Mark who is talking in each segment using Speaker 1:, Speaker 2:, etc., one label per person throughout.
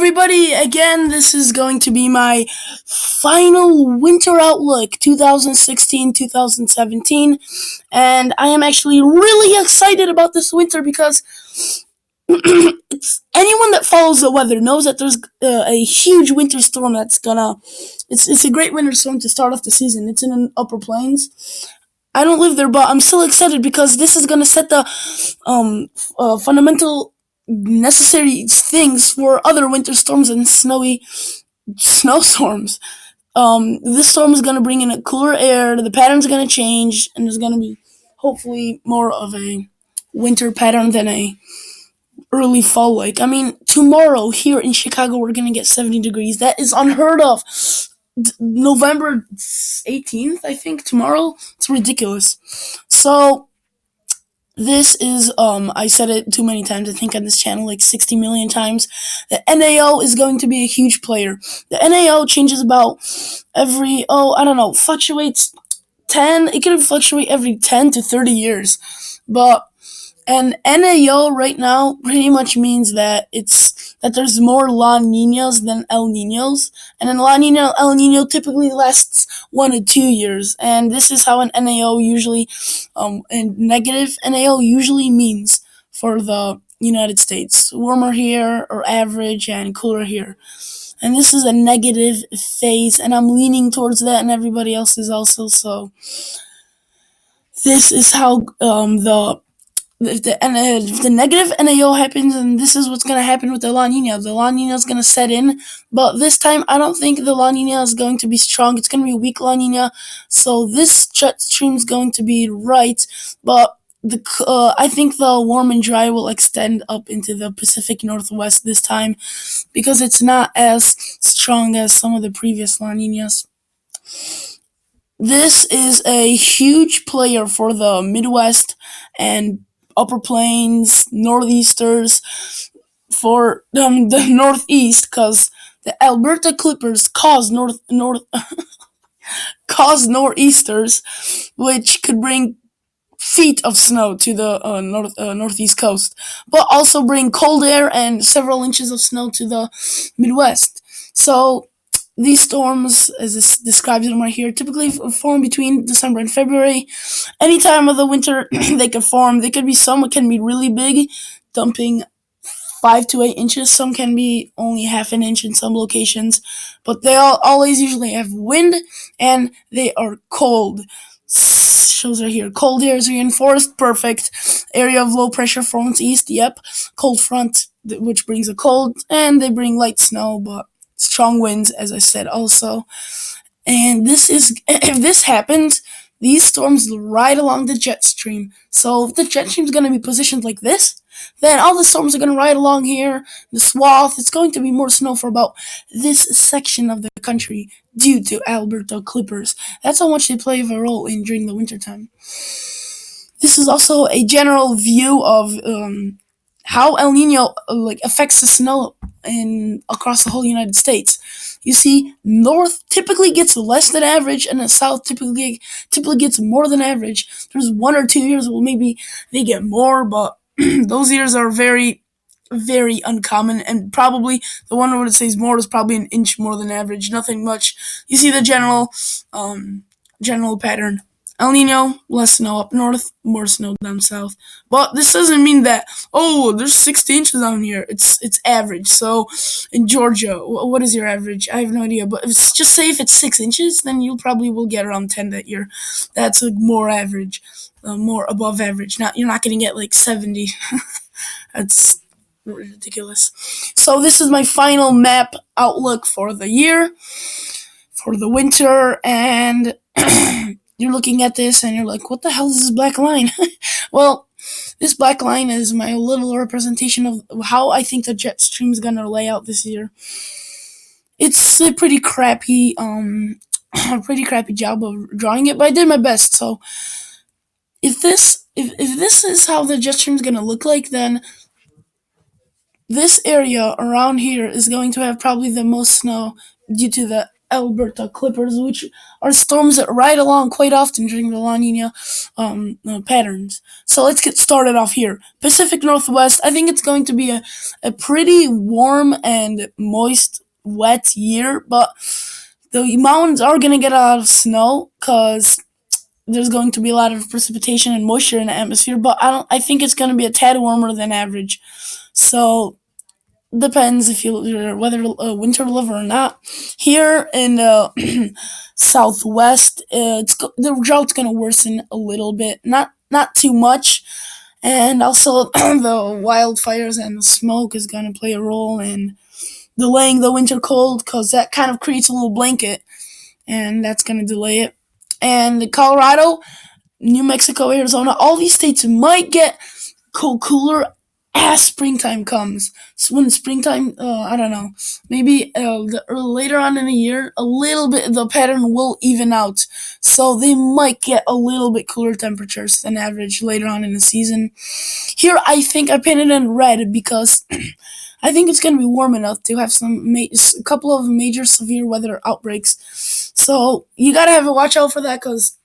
Speaker 1: everybody, again, this is going to be my final winter outlook 2016-2017, and I am actually really excited about this winter because anyone that follows the weather knows that there's a huge winter storm that's gonna. It's a great winter storm to start off the season. It's in the upper plains. I don't live there, but I'm still excited because this is gonna set the fundamental necessary things for other winter storms and snowy snowstorms. This storm is gonna bring in a cooler air. The pattern's gonna change, and there's gonna be hopefully more of a winter pattern than a early fall like. I mean, tomorrow here in Chicago we're gonna get 70 degrees. That is unheard of. November 18th, I think, tomorrow. It's ridiculous. So this is I said it too many times, I think, on this channel, like 60 million times. The NAO is going to be a huge player. The NAO changes about every I don't know, fluctuates 10, it can fluctuate every 10 to 30 years. But and NAO right now pretty much means that there's more La Ninas than El Ninos, and then La Nina El Nino typically lasts 1 to 2 years, and this is how an NAO usually, and negative NAO usually means for the United States: warmer here or average, and cooler here. And this is a negative phase, and I'm leaning towards that, and everybody else is also. So this is how if the negative NAO happens, and this is what's going to happen with the La Nina. The La Nina is going to set in, but this time I don't think the La Nina is going to be strong. It's going to be a weak La Nina, so this jet stream is going to be right, but I think the warm and dry will extend up into the Pacific Northwest this time because it's not as strong as some of the previous La Ninas. This is a huge player for the Midwest and upper plains, northeasters, for the northeast, because the Alberta Clippers cause cause nor'easters, which could bring feet of snow to the northeast coast, but also bring cold air and several inches of snow to the Midwest. So these storms, as it describes them right here, typically form between December and February. Any time of the winter, they can form. They could be, some can be really big, dumping 5 to 8 inches. Some can be only half an inch in some locations, but they always usually have wind, and they are cold. Shows right here. Cold areas reinforced. Perfect. Area of low pressure forms east. Yep. Cold front, which brings a cold, and they bring light snow, but strong winds, as I said also. And this is, if this happens, these storms ride along the jet stream. So if the jet stream is going to be positioned like this, then all the storms are going to ride along here, the swath. It's going to be more snow for about this section of the country due to Alberta Clippers. That's how much they play a role in during the wintertime. This is also a general view of how El Nino affects the snow across the whole United States. You see, north typically gets less than average, and the south typically gets more than average. There's 1 or 2 years where maybe they get more, but those years are very, very uncommon, and probably the one where it says more is probably an inch more than average. Nothing much. You see the general pattern. El Nino, less snow up north, more snow down south. But this doesn't mean that, there's 60 inches down here. It's average. So in Georgia, what is your average? I have no idea. But just say if it's 6 inches, then you probably will get around 10 that year. That's more average, more above average. You're not going to get like 70. That's ridiculous. So this is my final map outlook for the year, for the winter, and you're looking at this and you're like, what the hell is this black line? Well, this black line is my little representation of how I think the jet stream is going to lay out this year. It's a pretty crappy job of drawing it, but I did my best. So if this is how the jet stream is going to look like, then this area around here is going to have probably the most snow due to the Alberta Clippers, which are storms that ride along quite often during the La Nina patterns. So let's get started off here. Pacific Northwest, I think it's going to be a pretty warm and moist, wet year, but the mountains are going to get a lot of snow because there's going to be a lot of precipitation and moisture in the atmosphere, but I think it's going to be a tad warmer than average. So depends if you're whether winter lover or not. Here in Southwest, the drought's gonna worsen a little bit, not too much, and also the wildfires and the smoke is gonna play a role in delaying the winter cold because that kind of creates a little blanket, and that's gonna delay it. And Colorado, New Mexico, Arizona, all these states might get cooler as springtime comes. So when springtime, I don't know, maybe later on in the year, a little bit the pattern will even out. So they might get a little bit cooler temperatures than average later on in the season. Here, I think I painted in red because I think it's going to be warm enough to have a couple of major severe weather outbreaks. So you got to have a watch out for that because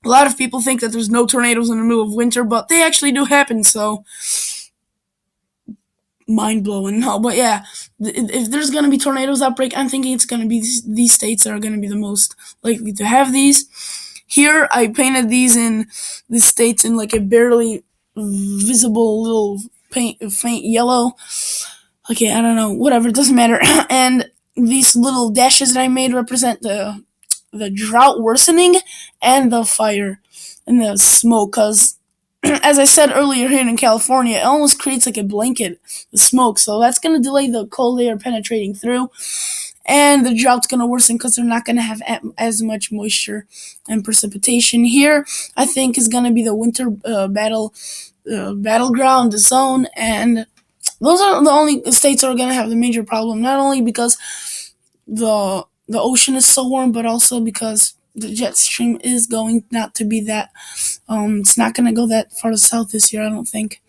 Speaker 1: a lot of people think that there's no tornadoes in the middle of winter, but they actually do happen. So mind blowing. No, but yeah, if there's gonna be tornadoes outbreak, I'm thinking it's gonna be these states that are gonna be the most likely to have these. Here, I painted these in the states in like a barely visible little faint yellow. Okay, I don't know, whatever, it doesn't matter. And these little dashes that I made represent the drought worsening and the fire and the smoke, cause as I said earlier, here in California, it almost creates like a blanket, the smoke. So that's going to delay the cold air penetrating through. And the drought's going to worsen because they're not going to have as much moisture and precipitation. Here, I think, is going to be the winter battleground, the zone. And those are the only states that are going to have the major problem. Not only because the ocean is so warm, but also because the jet stream is going not to be that it's not going to go that far south this year, I don't think.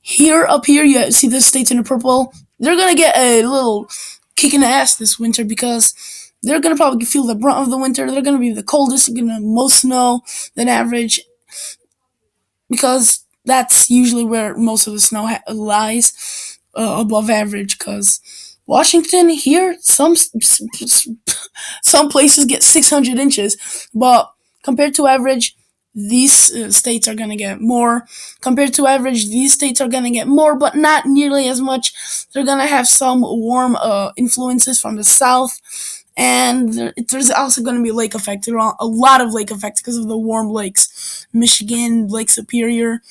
Speaker 1: Here, up here, you see the states in the purple. They're going to get a little kick in the ass this winter because they're going to probably feel the brunt of the winter. They're going to be the coldest, going to most snow than average because that's usually where most of the snow lies above average because Washington here, some places get 600 inches, but compared to average, these states are going to get more. Compared to average, these states are going to get more, but not nearly as much. They're going to have some warm influences from the south, and there's also going to be lake effect. There are a lot of lake effects because of the warm lakes. Michigan, Lake Superior,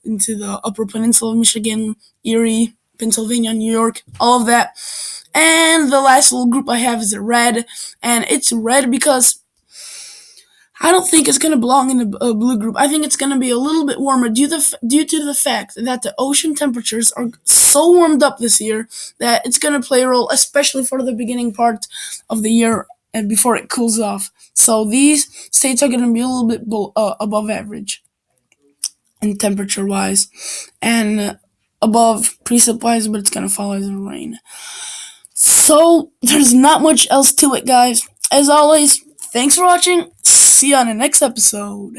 Speaker 1: into the Upper Peninsula of Michigan, Erie, Pennsylvania, New York, all of that. And the last little group I have is a red, and it's red because I don't think it's going to belong in the blue group. I think it's going to be a little bit warmer due to the fact that the ocean temperatures are so warmed up this year that it's going to play a role, especially for the beginning part of the year and before it cools off. So these states are going to be a little bit above average in temperature wise and above precip wise, but it's going to follow as rain. So there's not much else to it, guys. As always, thanks for watching. See you on the next episode.